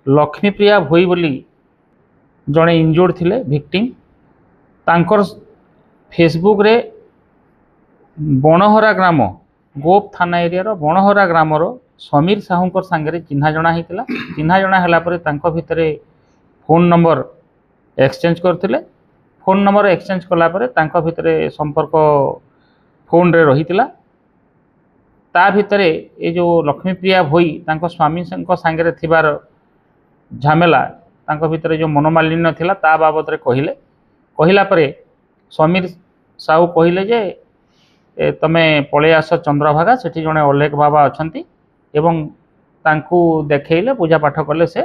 लक्ष्मीप्रिया भोई बोली जड़े इंजोर्ड थिले विक्टिम तांकर फेसबुक रे बणहरा ग्राम गोप थाना एरिया बणहरा ग्रामर समीर साहू सांगे चिन्हा जना होता चिन्हा जना है भितर फोन नंबर एक्सचेंज करते फोन नंबर एक्सचेंज कलापर भितर संपर्क फोन रे रही ता भितर ये जो लक्ष्मीप्रिया भोई स्वामी सांगे थिबार झमेला भितर जो मनोमालिन्य थिला ता बाबद रे कहला परे समीर साहू कहले जे तमे पळे आस चंद्रभागा सेठी जने अलेख बाबा अछंती एवं तांकू देखैले पूजा पाठ कले से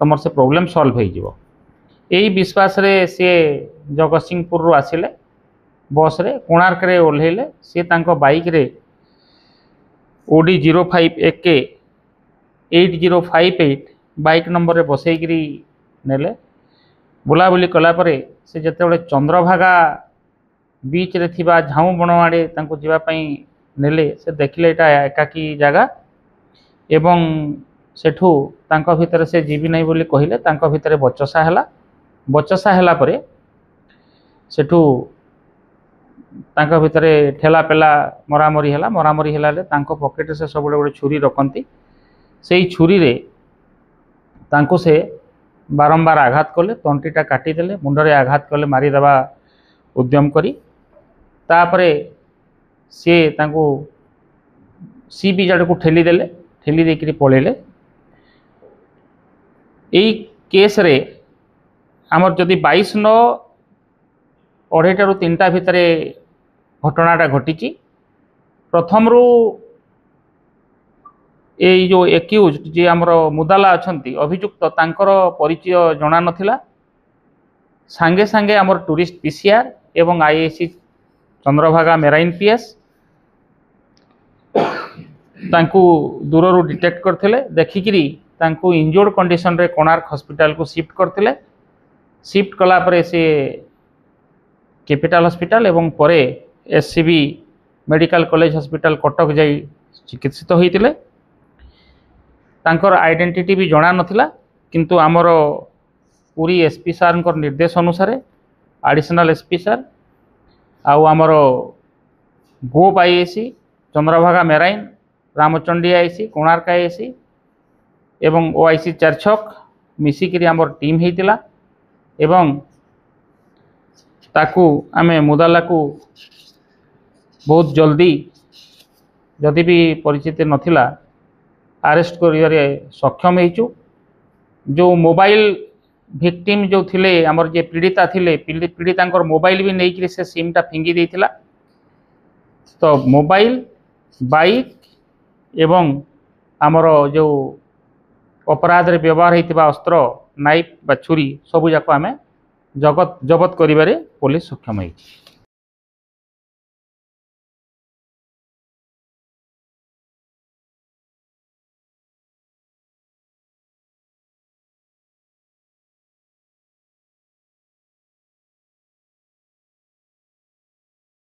तमर से प्रॉब्लम सॉल्व हो जिवो एई विश्वास रे से जगतसिंहपुर रु आसिले बस रे कोणार्क रे ओल्हेले से तांको बाइक रे ओडी 05 AK 8058 बाइक नंबर रे बसैगिरी नेले बुलाबुली कला परे से जेतेबेले चंद्रभागा बीच रे थिबा झाऊ बण आड़े तांको जीवा पई नेले से देखिले एटा एकाकी जगह एवं सेठू तांको भितर से जीवी नहीं बोली कहिले तांको भितर बचसा हैला परे सेठू तांको भितर ठेला पेला मरामरी हैला ले तांको पॉकेट से सब गोटे छुरी रखती से छुरी रे तांको से बारंबार आघात कले तंटीटा काटिदेले मुंडरे आघात कले मारिदेवा उद्यम करी तापरे सी तांको सी बीच आड़ को ठेली देकरी पलैले यही केस रे आमर जदि 22/9 2:30 ରୁ 3ଟା भितर घटनाटा घटी प्रथम रू ये जो एक्यूज जी आमर मुदाला अछंती अभियुक्त तांकर परिचय जना नथिला सांगे सांगे आमर टूरिस्ट पीसीआर एवं आईएसी चंद्रभागा मेराइन पीएस तांकू दूर डिटेक्ट करथिले देखिकिरी तांकू इंजोर्ड कंडीशन रे कोणार्क हॉस्पिटल को शिफ्ट कला परे से कैपिटल हॉस्पिटल एवं परे SCB medical college hospital Cuttack जाई चिकित्सित होइतिले तांकर आइडेंटिटी भी जना नथिला किंतु आमर पूरी एसपी सार निर्देश अनुसार एडिशनल एसपी सार आउ आमर गोप IAC Chandrabhaga marine Ramchandi IC Konark IAC एवं ओआईसी 4 छक मिसिकिरी आमर टीम हेतिला एवं ताकू आमे मुदाला को बहुत जल्दी जदि भी परिचित नथिला अरेस्ट करिवारे सक्षम हेचु जो मोबाइल विक्टिम जो थिले आमर जे पीड़िता थिले पीड़िता मोबाइल भी नहीं से सिमटा फिंगी देथिला तो मोबाइल बाइक एवं आमर जो अपराध रे व्यवहार होता अस्त्र नाइफ बा छुरी सबू जाक आम जबत करिवारे पुलिस सक्षम होइछि।